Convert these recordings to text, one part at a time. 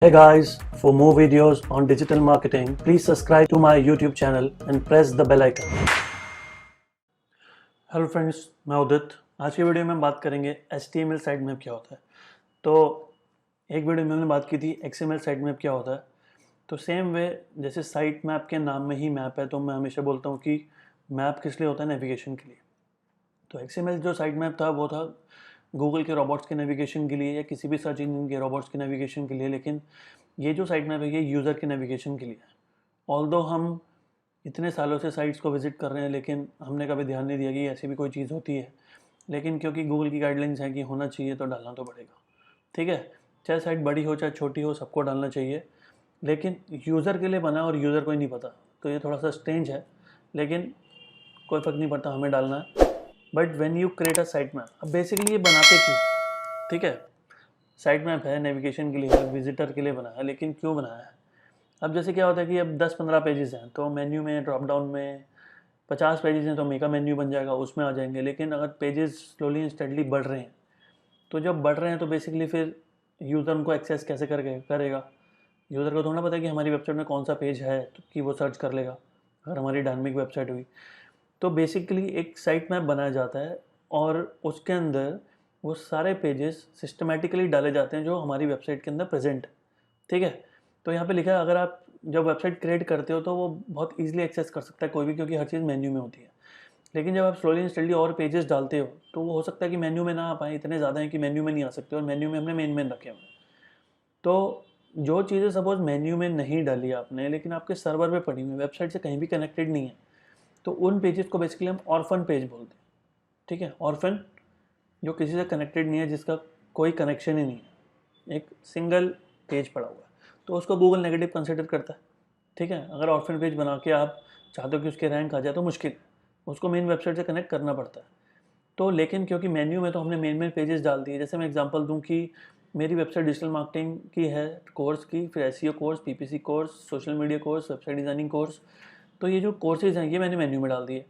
Hey guys, for more videos on digital marketing, please subscribe to my YouTube channel and press the bell icon. Hello friends, मैं उदित। आज की video में हम बात करेंगे HTML site map क्या होता है। तो एक वीडियो में हमने बात की थी XML साइट मैप क्या होता है। तो सेम वे जैसे साइट मैप के नाम में ही मैप है, तो मैं हमेशा बोलता हूँ कि मैप किस लिए होता है, नेविगेशन के लिए। तो XML जो साइट मैप था वो था गूगल के रोबोट्स के नेविगेशन के लिए या किसी भी सर्च इंजन के रोबोट्स के नेविगेशन के लिए, लेकिन ये जो साइट मैप है ये यूज़र के नेविगेशन के लिए है। ऑल्दो हम इतने सालों से साइट्स को विजिट कर रहे हैं, लेकिन हमने कभी ध्यान नहीं दिया कि ऐसी भी कोई चीज़ होती है। लेकिन क्योंकि गूगल की गाइडलाइंस है कि होना चाहिए तो डालना तो पड़ेगा, ठीक है। चाहे साइट बड़ी हो चाहे छोटी हो, सबको डालना चाहिए। लेकिन यूज़र के लिए बना और यूज़र को ही नहीं पता, तो ये थोड़ा सा स्ट्रेंज है, लेकिन कोई फ़र्क नहीं पड़ता, हमें डालना है। But when you create a site map, अब बेसिकली ये बनाते क्यों, ठीक है। साइट मैप है, नेविगेशन के लिए है, विजिटर के लिए बना है, लेकिन क्यों बनाया है। अब जैसे क्या होता है कि अब 10-15 पेजेस हैं, तो मेन्यू में ड्रॉप डाउन में 50 पेजेस हैं तो मेगा मेन्यू बन जाएगा, उसमें आ जाएंगे। लेकिन अगर पेजेस स्लोली एंड स्टडली बढ़ रहे हैं, तो जब बढ़ रहे हैं तो बेसिकली फिर यूज़र उनको एक्सेस कैसे करेगा। यूज़र को थोड़ा पता है कि हमारी वेबसाइट में कौन सा पेज है, तो कि वो सर्च कर लेगा अगर हमारी डायनामिक वेबसाइट हुई। तो बेसिकली एक साइट मैप बनाया जाता है और उसके अंदर वो सारे पेजेस सिस्टमेटिकली डाले जाते हैं जो हमारी वेबसाइट के अंदर प्रेजेंट है, ठीक है। तो यहाँ पे लिखा है, अगर आप जब वेबसाइट क्रिएट करते हो तो वो बहुत ईजिली एक्सेस कर सकता है कोई भी, क्योंकि हर चीज़ मेन्यू में होती है। लेकिन जब आप स्लोली एंड स्टडली और पेजेस डालते हो तो वो हो सकता है कि मेन्यू में ना आ पाए, इतने ज़्यादा हैं कि मेन्यू में नहीं आ सकते, और मेन्यू में हमने मेन रखे हुए हैं। तो जो चीज़ें सपोज मेन्यू में नहीं डाली आपने, लेकिन आपके सर्वर पे पड़ी हुई, वेबसाइट से कहीं भी कनेक्टेड नहीं है, तो उन पेजेस को बेसिकली हम ऑर्फन पेज बोलते हैं, ठीक है। ऑर्फन जो किसी से कनेक्टेड नहीं है, जिसका कोई कनेक्शन ही नहीं है, एक सिंगल पेज पड़ा हुआ है, तो उसको गूगल नेगेटिव कंसिडर करता है, ठीक है। अगर ऑर्फन पेज बना के आप चाहते हो कि उसके रैंक आ जाए तो मुश्किल है, उसको मेन वेबसाइट से कनेक्ट करना पड़ता है। तो लेकिन क्योंकि मेन्यू में तो हमने मेन पेजेस डाल दिए। जैसे मैं एग्जांपल दूं कि मेरी वेबसाइट डिजिटल मार्केटिंग की है, कोर्स की, फिर SEO course, PPC course, social media course, website designing course. तो ये जो कोर्सेज हैं ये मैंने मेन्यू में डाल दिए,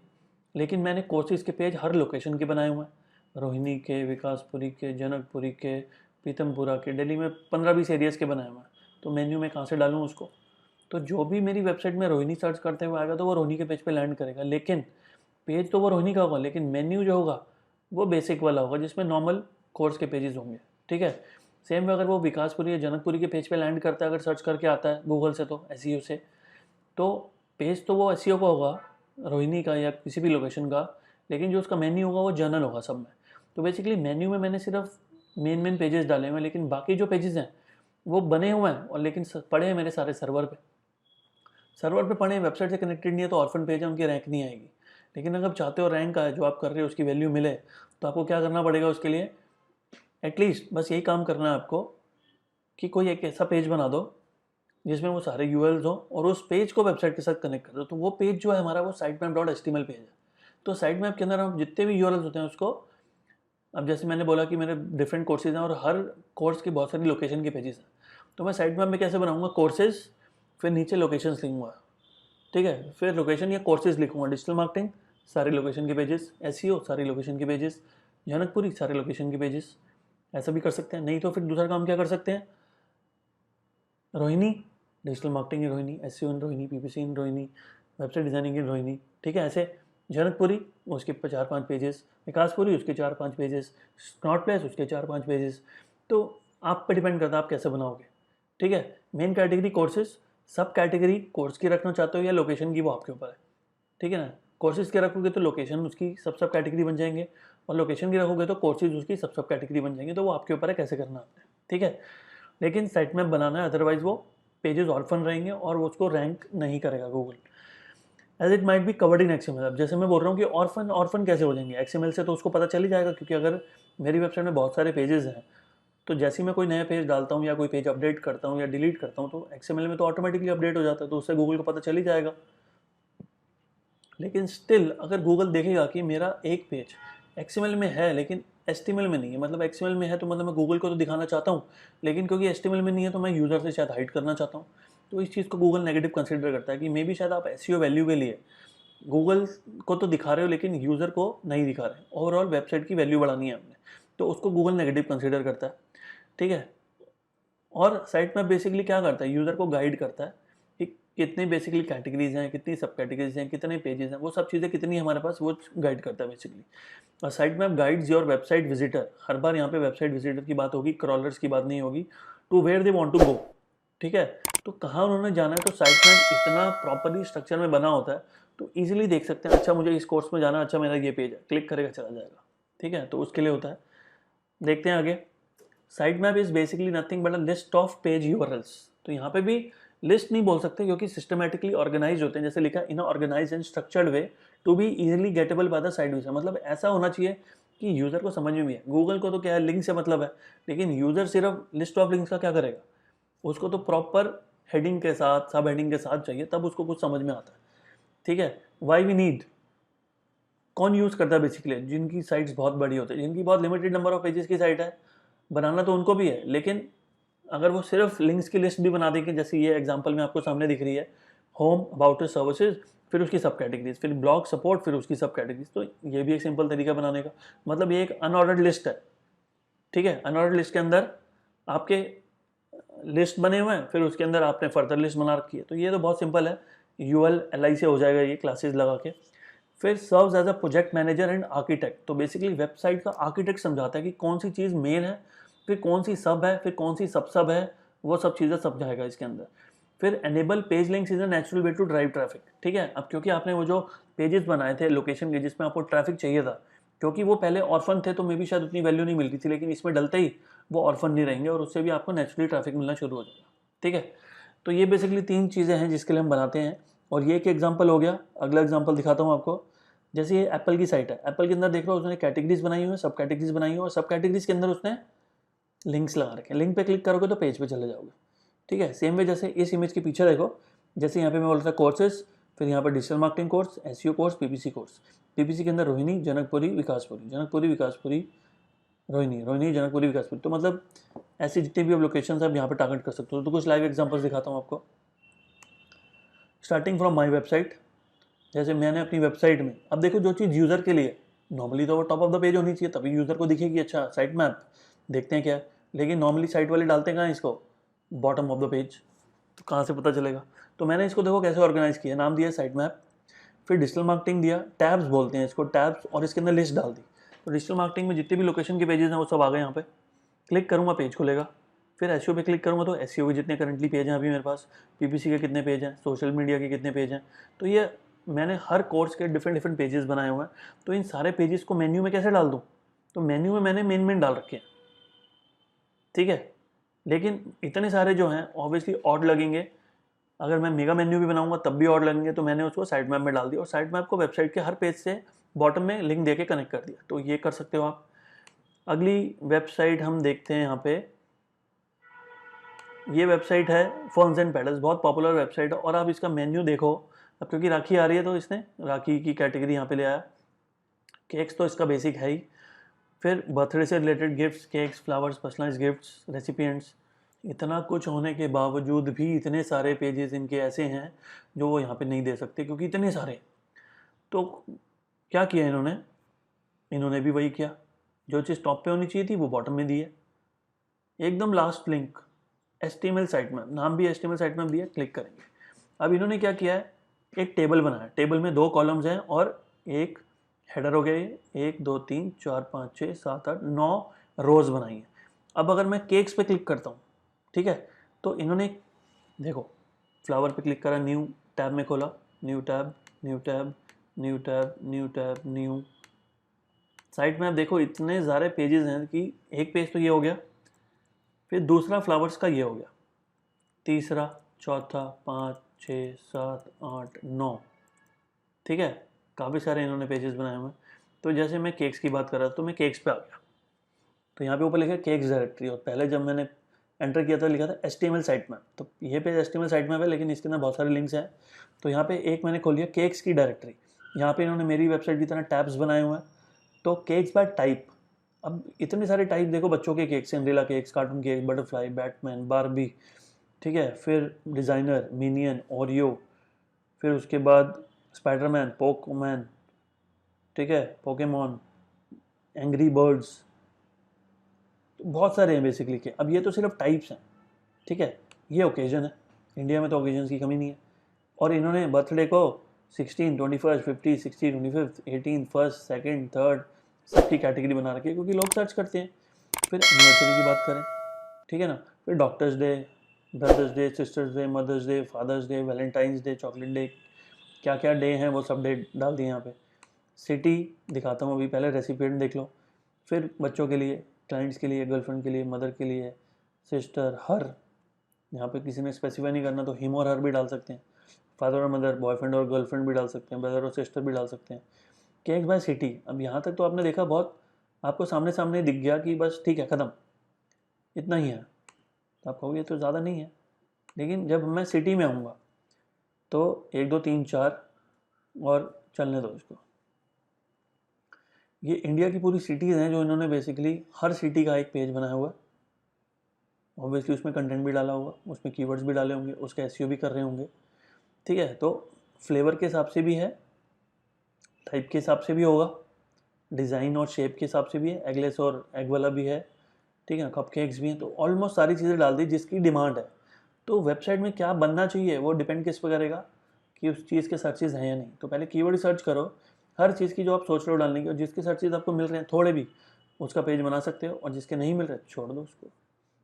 लेकिन मैंने कोर्सेज के पेज हर लोकेशन के बनाए हुए हैं, रोहिणी के, विकासपुरी के, जनकपुरी के, पीतमपुरा के, दिल्ली में 15-20 एरियाज़ के बनाए हुए हैं। तो मेन्यू में कहाँ से डालूँ उसको। तो जो भी मेरी वेबसाइट में रोहिणी सर्च करते हुए आएगा तो वो रोहिणी के पेज पे लैंड करेगा, लेकिन पेज तो वो रोहिणी का होगा, लेकिन मेन्यू जो होगा वो बेसिक वाला होगा, जिसमें नॉर्मल कोर्स के पेजेस होंगे, ठीक है। सेम अगर वो विकासपुरी या जनकपुरी के पेज पे लैंड करता है, अगर सर्च करके आता है गूगल से, तो एसईओ से, तो पेज तो वो एसईओ का होगा, रोहिणी का या किसी भी लोकेशन का, लेकिन जो उसका मेन्यू होगा वो जनरल होगा सब में। तो बेसिकली मेन्यू में मैंने सिर्फ मेन पेजेस डाले हुए हैं, लेकिन बाकी जो पेजेस हैं वो बने हुए हैं, और लेकिन पड़े हैं मेरे सारे सर्वर पे। सर्वर पे पड़े, वेबसाइट से कनेक्टेड नहीं है, तो ऑर्फन पेज है, उनकी रैंक नहीं आएगी। लेकिन अगर आप चाहते हो रैंक आए, जो आप कर रहे हो उसकी वैल्यू मिले, तो आपको क्या करना पड़ेगा उसके लिए। एटलीस्ट बस यही काम करना है आपको कि कोई एक ऐसा पेज बना दो जिसमें वो सारे यूएल्स हो, और उस पेज को वेबसाइट के साथ कनेक्ट कर दो। तो वो पेज जो है हमारा, वो site map dot HTML page है। तो साइट मैप के अंदर हम जितने भी यूआरएल्स होते हैं उसको, अब जैसे मैंने बोला कि मेरे डिफरेंट कोर्सेज हैं और हर कोर्स की बहुत सारी लोकेशन के पेजेस हैं, तो मैं साइट मैप में कैसे बनाऊंगा, कोर्सेज, फिर नीचे लोकेशंस लिखूंगा, ठीक है। फिर लोकेशन या कोर्सेज लिखूंगा, डिजिटल मार्केटिंग सारे लोकेशन के पेजेस, एसईओ सारे लोकेशन के पेजेस, जनकपुरी सारे लोकेशन के पेजेस। ऐसा भी कर सकते हैं। नहीं तो फिर दूसरा काम क्या कर सकते हैं, Rohini, digital marketing in Rohini, SEO in Rohini, PPC in Rohini, website designing इन रोहिणी, ठीक है। ऐसे जनकपुरी उसके 4-5 पेजेस, विकासपुरी उसके 4-5 पेजेस, स्नॉट प्लेस उसके 4-5 पेजेस। तो आप पे डिपेंड करता है आप कैसे बनाओगे, ठीक है। मेन कैटेगरी कोर्सेज, सब कैटेगरी कोर्स की रखना चाहते हो या लोकेशन की, वो आपके ऊपर है, ठीक है ना। कोर्सेज के रखोगे तो लोकेशन उसकी सब कैटेगरी बन जाएंगे, और लोकेशन की रखोगे तो कोर्सेज उसकी सब कैटेगरी बन जाएंगे। तो वो आपके ऊपर है कैसे करना आपने, ठीक है। लेकिन साइट मैप बनाना है, अदरवाइज वो पेजेस ऑर्फन रहेंगे और वो उसको रैंक नहीं करेगा Google, as it might be covered in XML. अब जैसे मैं बोल रहा हूँ कि ऑर्फन ऑर्फन कैसे हो जाएंगे एक्सएमएल से, तो उसको पता चल ही जाएगा, क्योंकि अगर मेरी वेबसाइट में बहुत सारे पेजेस हैं, तो जैसे ही मैं कोई नया पेज डालता हूँ या कोई पेज अपडेट करता हूँ या डिलीट करता हूँ, तो एक्सएमएल में तो ऑटोमेटिकली अपडेट हो जाता है, तो उससे गूगल को पता चल ही जाएगा। लेकिन स्टिल अगर गूगल देखेगा कि मेरा एक पेज एक्सएमएल में है लेकिन एचटीएमएल में नहीं है, मतलब एक्सएमएल में है तो मतलब मैं गूगल को तो दिखाना चाहता हूँ, लेकिन क्योंकि एचटीएमएल में नहीं है तो मैं यूज़र से शायद हाइड करना चाहता हूँ, तो इस चीज़ को गूगल नेगेटिव कंसिडर करता है कि मे बी शायद आप एसईओ वैल्यू के लिए गूगल को तो दिखा रहे हो लेकिन यूज़र को नहीं दिखा रहे, ओवरऑल वेबसाइट की वैल्यू बढ़ानी है हमने, तो उसको गूगल नेगेटिव कंसिडर करता है, ठीक है। और साइट मैप बेसिकली क्या करता है, यूज़र को गाइड करता है कि कितनी बेसिकली कैटेगरीज हैं, कितनी सब कैटेगरीज हैं, कितने पेजेस हैं, वो सब चीज़ें कितनी हमारे पास, वो गाइड करता है बेसिकली। और site map guides your website visitor, हर बार यहाँ पे वेबसाइट विजिटर की बात होगी, क्रॉलर्स की बात नहीं होगी, to where they want to go. ठीक है, तो कहाँ उन्होंने जाना है, तो साइट मैप इतना प्रॉपरली स्ट्रक्चर में बना होता है तो इजीली देख सकते हैं, अच्छा मुझे इस कोर्स में जाना है, अच्छा मेरा ये पेज है, क्लिक करेगा चला जाएगा। ठीक है, तो उसके लिए होता है। देखते हैं आगे। Site map is basically nothing but a list of page URLs. तो यहाँ पे भी लिस्ट नहीं बोल सकते क्योंकि सिस्टमेटिकली ऑर्गेनाइज होते हैं, जैसे लिखा in organize and structured way to be easily gettable by the site user. मतलब ऐसा होना चाहिए कि यूजर को समझ में भी है। गूगल को तो क्या है, लिंक से मतलब है, लेकिन यूजर सिर्फ लिस्ट ऑफ लिंक्स का क्या करेगा, उसको तो प्रॉपर हेडिंग के साथ, सब हेडिंग के साथ चाहिए, तब उसको कुछ समझ में आता है। ठीक है, वाई वी नीड, कौन यूज करता है बेसिकली, जिनकी साइट्स बहुत बड़ी होती है, जिनकी बहुत लिमिटेड नंबर ऑफ पेजेस की साइट है, बनाना तो उनको भी है, लेकिन अगर वो सिर्फ लिंक्स की लिस्ट भी बना देंगे, जैसे ये एग्जांपल में आपको सामने दिख रही है, होम, अबाउट सर्विसेज, फिर उसकी सब कैटेगरीज, फिर ब्लॉग सपोर्ट, फिर उसकी सब कैटेगरीज, तो ये भी एक सिंपल तरीका बनाने का। मतलब ये एक अनऑर्डर्ड लिस्ट है। ठीक है, अनऑर्डर्ड लिस्ट के अंदर आपके लिस्ट बने हुए हैं, फिर उसके अंदर आपने फर्दर लिस्ट बना रखी है, तो ये तो बहुत सिंपल है, यूएल एल से हो जाएगा ये क्लासेस लगा के। फिर serves as a project manager and architect, तो बेसिकली वेबसाइट का आर्किटेक्ट समझाता है कि कौन सी चीज़ मेन है, फिर कौन सी सब है, फिर कौन सी सब है, वो सब चीज़ें समझाएगा इसके अंदर। फिर enable page links is a natural way to drive traffic. ठीक है, अब क्योंकि आपने वो जो पेजेस बनाए थे लोकेशन के जिसमें आपको ट्रैफिक चाहिए था, क्योंकि वो पहले ऑर्फन थे तो मे भी शायद उतनी वैल्यू नहीं मिलती थी, लेकिन इसमें डलते ही वो ऑर्फन नहीं रहेंगे और उससे भी आपको नेचुरली ट्रैफिक मिलना शुरू हो जाएगा। ठीक है, तो ये बेसिकली 3 चीज़ें हैं जिसके लिए हम बनाते हैं, और ये एक एग्जाम्पल हो गया। अगला एग्जाम्पल दिखाता हूँ आपको। जैसे ये एप्पल की साइट है, एप्पल के अंदर देख रहे हो उसने कैटेगरीज बनाई हुई है, सब कैटेगरीज बनाई हुई है, और सब कैटेगरीज के अंदर उसने लिंक्स लगा रखे हैं। लिंक पे क्लिक करोगे तो पेज पे चले जाओगे। ठीक है, सेम वे जैसे इस इमेज के पीछे देखो, जैसे यहाँ पे मैं बोल रहा था कोर्सेज, फिर यहाँ पर digital marketing course, SEO course, PPC course. PPC के अंदर रोहिणी, जनकपुरी, विकासपुरी, जनकपुरी, विकासपुरी, रोहिणी, रोहिणी, जनकपुरी, विकासपुरी। तो मतलब ऐसी जितनी भी अब लोकेशन आप यहाँ पे टारगेट कर सकते हो। तो कुछ लाइव एग्जाम्पल्स दिखाता हूँ आपको। स्टार्टिंग फ्रॉम माई वेबसाइट, जैसे मैंने अपनी वेबसाइट में, अब देखो जो चीज़ यूज़र के लिए नॉर्मली तो वो टॉप ऑफ द पेज होनी चाहिए, तभी यूज़र को दिखेगी अच्छा साइट मैप, देखते हैं क्या है। लेकिन नॉर्मली साइट वाले डालते हैं कहाँ इसको, बॉटम ऑफ द पेज, तो कहाँ से पता चलेगा। तो मैंने इसको देखो कैसे ऑर्गेनाइज किया, नाम दिया साइट मैप, फिर डिजिटल मार्केटिंग दिया, टैब्स बोलते हैं इसको, टैब्स, और इसके अंदर लिस्ट डाल दी। तो डिजिटल मार्केटिंग में जितने भी लोकेशन के पेजेस हैं वो सब आ गए यहाँ पे। क्लिक करूँगा पेज खुलेगा, फिर एसईओ पे क्लिक करूँगा तो एसईओ के जितने करंटली पेज हैं अभी मेरे पास, पीपीसी के कितने पेज हैं, सोशल मीडिया के कितने पेज हैं। तो ये मैंने हर कोर्स के डिफरेंट डिफरेंट पेजेस बनाए हुए हैं। तो इन सारे पेजेस को मेन्यू में कैसे डाल दूँ, तो मेन्यू में मैंने मेन डाल रखे हैं। ठीक है, लेकिन इतने सारे जो हैं ऑब्वियसली ऑड लगेंगे, अगर मैं मेगा मेन्यू भी बनाऊंगा तब भी ऑड लगेंगे, तो मैंने उसको साइट मैप में डाल दिया और साइट मैप को वेबसाइट के हर पेज से बॉटम में लिंक देके कनेक्ट कर दिया। तो ये कर सकते हो आप। अगली वेबसाइट हम देखते हैं यहाँ पे, ये वेबसाइट है फॉर्म्स एंड पेडल्स, बहुत पॉपुलर वेबसाइट है। और आप इसका मेन्यू देखो, अब क्योंकि राखी आ रही है तो इसने राखी की कैटेगरी यहाँ पे ले आया। केक्स तो इसका बेसिक है ही, फिर बर्थडे से related gifts, cakes, flowers, personalize gifts, recipients. इतना कुछ होने के बावजूद भी इतने सारे पेजेस इनके ऐसे हैं जो वो यहाँ पे नहीं दे सकते क्योंकि इतने सारे। तो क्या किया इन्होंने, इन्होंने भी वही किया, जो चीज़ टॉप पे होनी चाहिए थी वो बॉटम में दी है। एकदम last link HTML site map, नाम भी HTML साइट मैप दिया, क्लिक करेंगे। अब इन्होंने क्या किया है, एक टेबल बनाया, टेबल में 2 कॉलम्स हैं और एक हेडर हो गए, 1 2 3 4 5 6 7 8 9 रोज बनाई है। अब अगर मैं केक्स पे क्लिक करता हूँ, ठीक है, तो इन्होंने देखो फ्लावर पे क्लिक करा, न्यू टैब में खोला, new tab, new tab, new tab, new tab, new. Site में आप देखो इतने सारे पेजेस हैं कि एक पेज तो ये हो गया, फिर दूसरा फ्लावर्स का ये हो गया, तीसरा, चौथा, 5 6 7 8 9। ठीक है, काफ़ी सारे इन्होंने पेजेस बनाए हुए हैं। तो जैसे मैं केक्स की बात कर रहा था तो मैं केक्स पे आ गया, तो यहाँ पे ऊपर लिखा है केक्स डायरेक्टरी, और पहले जब मैंने एंटर किया था लिखा था HTML साइट मैप। तो ये पेज HTML साइट मैप है, लेकिन इसके अंदर बहुत सारे लिंक्स हैं। तो यहाँ पे एक मैंने खोल लिया केक्स की डायरेक्टरी, यहाँ पे इन्होंने मेरी वेबसाइट की तरह टैब्स बनाए हुए हैं। तो केक्स बाय टाइप, अब इतने सारे टाइप देखो, बच्चों के cake, Cinderella cakes, cartoon cake, butterfly, Batman, Barbie, ठीक है, फिर डिज़ाइनर, मिनियन, ओरियो, फिर उसके बाद स्पाइडरमैन, पोकमैन, ठीक है, पोकेमॉन, एंग्री बर्ड्स, बहुत सारे हैं बेसिकली के। अब ये तो सिर्फ टाइप्स हैं, ठीक है, ये ओकेजन है, इंडिया में तो ओकेजन की कमी नहीं है। और इन्होंने बर्थडे को 16, 21, 50, 60, 25, 18, फर्स्ट, सेकंड, थर्ड सबकी कैटेगरी बना रखी है क्योंकि लोग सर्च करते हैं। फिर एनिवर्सरी की बात करें, ठीक है ना, फिर doctors day, brothers day, sisters day, mothers day, fathers day, valentines day, chocolate day, क्या क्या डे हैं वो सब डे डाल दिए यहाँ पे। सिटी दिखाता हूँ अभी, पहले रेसिपिएंट देख लो, फिर बच्चों के लिए, क्लाइंट्स के लिए, गर्लफ्रेंड के लिए, मदर के लिए, सिस्टर, हर, यहाँ पे किसी ने स्पेसिफाई नहीं करना तो हिम और हर भी डाल सकते हैं, फादर और मदर, बॉयफ्रेंड और गर्लफ्रेंड भी डाल सकते हैं, ब्रदर और सिस्टर भी डाल सकते हैं। केक बाय सिटी, अब यहाँ तक तो आपने देखा बहुत, आपको सामने सामने दिख गया कि बस ठीक है ख़त्म, इतना ही है, तो आप कहोगे तो ज़्यादा नहीं है। लेकिन जब मैं सिटी में आऊँगा तो 1, 2, 3, 4 और चलने दो इसको। ये इंडिया की पूरी सिटीज़ हैं जो इन्होंने बेसिकली हर सिटी का एक पेज बनाया हुआ है। ऑब्वियसली उसमें कंटेंट भी डाला होगा, उसमें कीवर्ड्स भी डाले होंगे, उसका एसईओ भी कर रहे होंगे, ठीक है। तो फ्लेवर के हिसाब से भी है, टाइप के हिसाब से भी होगा, डिज़ाइन और शेप के हिसाब से भी है, एगलेस और एग वाला भी है, ठीक है, कपकेक्स भी हैं, तो ऑलमोस्ट सारी चीज़ें डाल दी जिसकी डिमांड है। तो वेबसाइट में क्या बनना चाहिए वो डिपेंड किस पर करेगा कि उस चीज़ के सर्चेज हैं या नहीं। तो पहले कीवर्ड सर्च करो, हर चीज़ की जो आप सोच रहे हो डालने की, और जिसके सर्चेज आपको मिल रहे हैं थोड़े भी, उसका पेज बना सकते हो, और जिसके नहीं मिल रहे छोड़ दो उसको,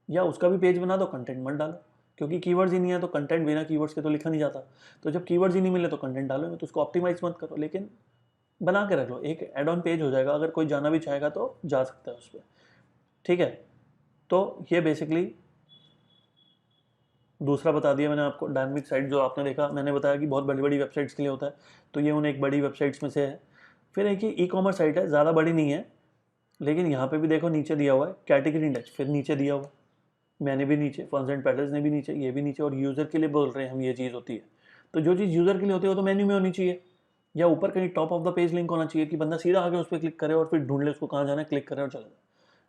या उसका भी पेज बना दो, कंटेंट मत डालो, क्योंकि कीवर्ड्स ही नहीं है तो कंटेंट बिना कीवर्ड्स के तो लिखा नहीं जाता। तो जब कीवर्ड्स ही नहीं मिले तो कंटेंट डालो, तो उसको ऑप्टिमाइज मत करो, लेकिन बना के रख लो, एक एड ऑन पेज हो जाएगा, अगर कोई जाना भी चाहेगा तो जा सकता है उस पर, ठीक है। तो ये बेसिकली दूसरा बता दिया मैंने आपको, डायनामिक साइट जो आपने देखा, मैंने बताया कि बहुत बड़ी बड़ी वेबसाइट्स के लिए होता है, तो ये उन एक बड़ी वेबसाइट्स में से है। फिर एक ही ई कॉमर्स साइट है, ज़्यादा बड़ी नहीं है, लेकिन यहाँ पे भी देखो नीचे दिया हुआ है कैटेगरी इंडेक्स, फिर नीचे दिया हुआ, मैंने भी नीचे, फंस एंड पैटर्स ने भी नीचे, ये भी नीचे, और यूज़र के लिए बोल रहे हैं हम ये चीज़ होती है। तो जो चीज़ यूज़र के लिए होती है वो तो मेन्यू में होनी चाहिए, या ऊपर कहीं top of the page link होना चाहिए कि बंदा सीधा आके उस पर क्लिक करे और फिर ढूंढ ले उसको कहाँ जाना है, क्लिक करे और चला जाए।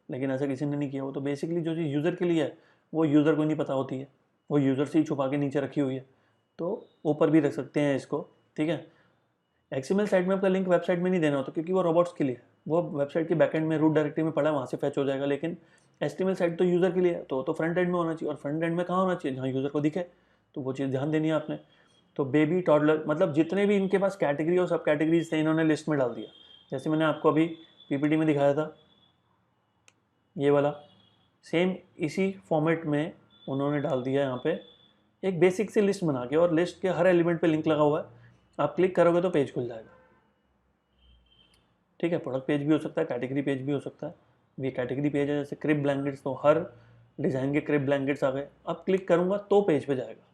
लेकिन ऐसा किसी ने नहीं किया। वो तो बेसिकली जो चीज़ यूज़र के लिए है वो यूज़र को नहीं पता होती है, वो यूज़र से ही छुपा के नीचे रखी हुई है, तो ऊपर भी रख सकते हैं इसको, ठीक है। एक्सएमएल साइट में आपका लिंक वेबसाइट में नहीं देना होता क्योंकि वो रोबोट्स के लिए है, वो वेबसाइट के बैकएंड में रूट डायरेक्टरी में पड़ा है, वहाँ से फैच हो जाएगा। लेकिन एचटीएमएल साइट तो यूज़र के लिए है, तो फ्रंट एंड में होना चाहिए, और फ्रंट एंड में कहाँ होना चाहिए, जहाँ यूज़र को दिखे, तो वो चीज़ ध्यान देनी है आपने। तो बेबी, टॉडलर, मतलब जितने भी इनके पास कैटेगरी और सब कैटेगरीज थे इन्होंने लिस्ट में डाल दिया, जैसे मैंने आपको अभी पीपीटी में दिखाया था ये वाला, सेम इसी फॉर्मेट में उन्होंने डाल दिया यहाँ पे एक बेसिक सी लिस्ट बना के, और लिस्ट के हर एलिमेंट पे लिंक लगा हुआ है, आप क्लिक करोगे तो पेज खुल जाएगा, ठीक है। प्रोडक्ट पेज भी हो सकता है, कैटेगरी पेज भी हो सकता है। ये कैटेगरी पेज है, जैसे क्रिप ब्लैंकेट्स, तो हर डिज़ाइन के क्रिप ब्लैंकेट्स आ गए, अब क्लिक करूँगा तो पेज पे जाएगा,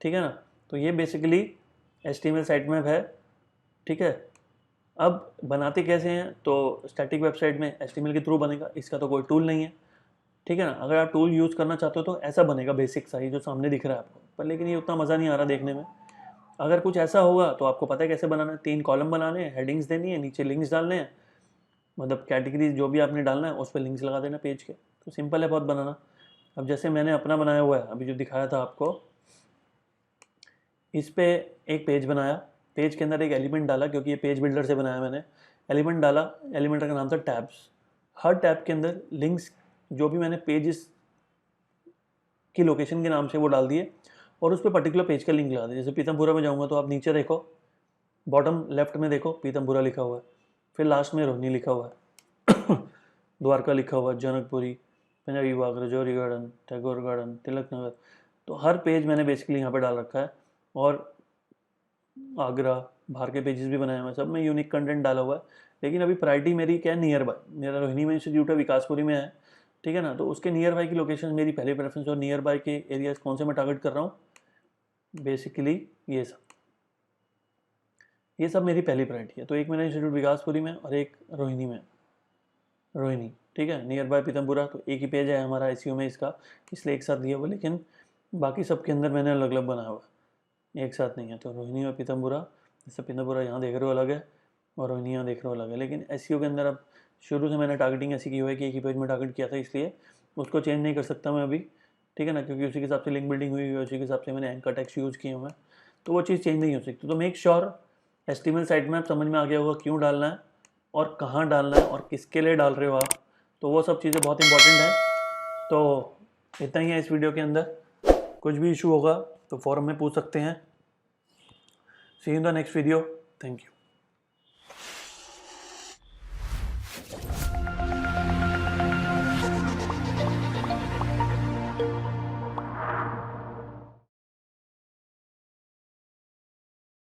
ठीक है ना। तो ये बेसिकली HTML साइट मैप है, ठीक है। अब बनाते कैसे हैं, तो स्टैटिक वेबसाइट में HTML के थ्रू बनेगा, इसका तो कोई टूल नहीं है, ठीक है ना। अगर आप टूल यूज़ करना चाहते हो तो ऐसा बनेगा बेसिक सा ही जो सामने दिख रहा है आपको, पर लेकिन ये उतना मज़ा नहीं आ रहा देखने में। अगर कुछ ऐसा होगा तो आपको पता है कैसे बनाना है, 3 कॉलम बनाने हैं, हेडिंग्स देनी है, नीचे लिंक्स डालने हैं, मतलब कैटेगरीज जो भी आपने डालना है उस पर लिंक्स लगा देना पेज के, तो सिंपल है बहुत बनाना। अब जैसे मैंने अपना बनाया हुआ है अभी जो दिखाया था आपको, इस पे एक पेज बनाया, पेज के अंदर एक एलिमेंट डाला, क्योंकि ये पेज बिल्डर से बनाया मैंने, एलिमेंट डाला, एलिमेंट का नाम था टैब्स, हर टैब के अंदर लिंक्स जो भी मैंने पेजेस की लोकेशन के नाम से वो डाल दिए, और उस पर पर्टिकुलर पेज का लिंक लगा दिया। जैसे पीतमपुरा में जाऊँगा तो आप नीचे देखो, बॉटम लेफ्ट में देखो पीतमपुरा लिखा हुआ है, फिर लास्ट में रोहिणी लिखा हुआ है, द्वारका लिखा हुआ है, जनकपुरी, पंजाबी बाग, रजौरी गार्डन, टैगोर गार्डन, तिलक नगर, तो हर पेज मैंने बेसिकली यहाँ पे डाल रखा है। और आगरा, बाहर के पेजेस भी बनाए हुए हैं, सब में यूनिक कंटेंट डाला हुआ है। लेकिन अभी प्रायोरिटी मेरी क्या है, नियर बाय, मेरा रोहिणी में इंस्टीट्यूट है, विकासपुरी में है, ठीक है ना, तो उसके नियर बाय की लोकेशन मेरी पहले प्रेफरेंस, और नियर बाय के एरियाज कौन से मैं टारगेट कर रहा हूँ, बेसिकली ये सब मेरी पहली प्रायोरिटी है। तो एक मेरा इंस्टीट्यूट विकासपुरी में और एक रोहिणी में, रोहिणी, ठीक है, नियर बाय पीतमपुरा, तो एक ही पेज है हमारा एसईओ में इसका, इसलिए एक साथ दिया हुआ, लेकिन बाकी सबके अंदर मैंने अलग अलग बनाया हुआ है, एक साथ नहीं है। तो रोहिणी और पीतमपुरा, जैसे पीतमपुरा यहाँ देख रहे हो अलग है और रोहिणी यहाँ देख रहे हो अलग है, लेकिन एसईओ के अंदर अब शुरू से मैंने टारगेटिंग ऐसी की हुई है कि एक ही पेज में टारगेट किया था, इसलिए उसको चेंज नहीं कर सकता मैं अभी, ठीक है ना, क्योंकि उसी के हिसाब से लिंक बिल्डिंग हुई है, उसी के हिसाब से मैंने एंकर टेक्स्ट यूज़ किए हुए हैं, तो वो चीज़ चेंज नहीं हो सकती। तो मेक श्योर HTML साइट में आप समझ में आ गया होगा क्यों डालना है और कहाँ डालना है और किसके लिए डाल रहे हो आप, तो वो सब चीज़ें बहुत इंपॉर्टेंट है। तो इतना ही है इस वीडियो के अंदर। कुछ भी इशू होगा तो फॉरम में पूछ सकते हैं। See you in the next video. Thank you.